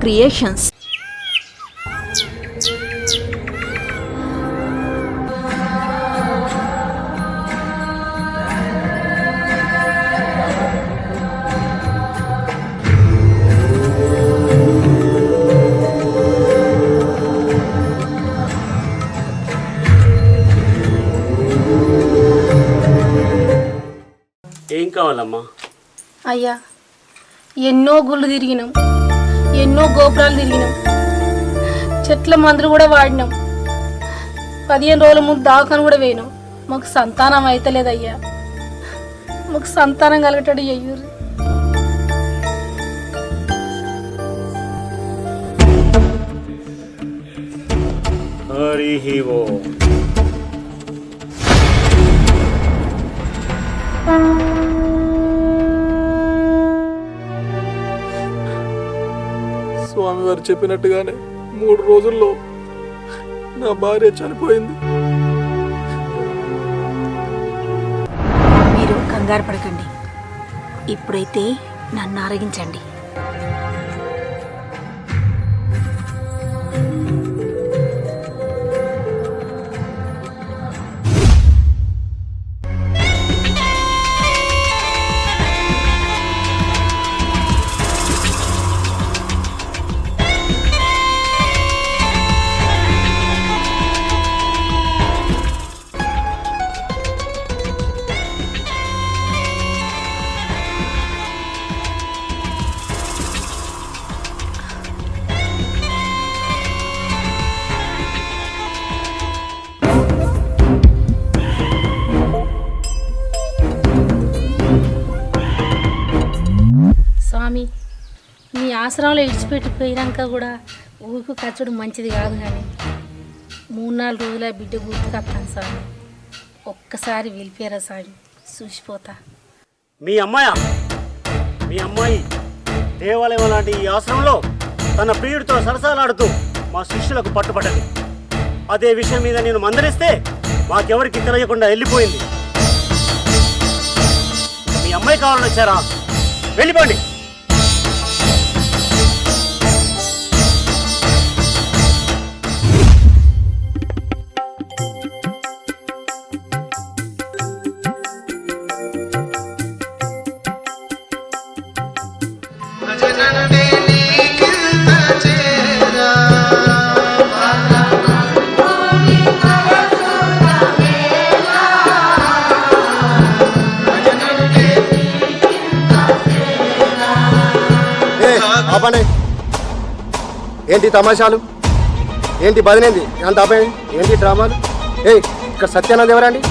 Creations. ఏం కావాలమ్మా? అయ్యా, ఎన్నో గుళ్ళు తిరిగినాం, ఎన్నో గోపురాలు తిరిగినాం, చెట్ల మందులు కూడా వాడినాం. 15 రోజుల ముందు దావకాను కూడా వేయినాం. మాకు సంతానం అయితలేదయ్యా. మాకు సంతానం కలగటాడు అయ్యూరు. హరి హీవో. స్వామివారు చెప్పినట్టుగానే 3 రోజుల్లో నా భార్య చనిపోయింది. మీరు కంగారు పడకండి. ఇప్పుడైతే నన్ను ఆరగించండి. స్వామి, మీ ఆశ్రమంలో ఇడిచిపెట్టిపోయినాక కూడా ఊరికి ఖర్చుడు మంచిది కాదు. కానీ 3-4 రోజుల బిడ్డ గుర్తుకొస్తాను స్వామి. ఒక్కసారి వెళ్ళిపోయారా స్వామి, చూసిపోతా. మీ అమ్మాయి దేవాలయం లాంటి ఈ ఆశ్రమంలో తన ప్రియుడితో సరసాలాడుతూ మా శిష్యులకు పట్టుబడ్డది. అదే విషయం మీద నేను మందలిస్తే మాకెవరికి తెలియకుండా వెళ్ళిపోయింది. మీ అమ్మాయి కావాలని వచ్చారా? వెళ్ళిపోండి. ఏంటి తమాషాలు? ఏంటి బదిలేంది? అంత ఆపేయండి. ఏంటి డ్రామాలు? ఇక్కడ సత్యానంద్ ఎవరండి?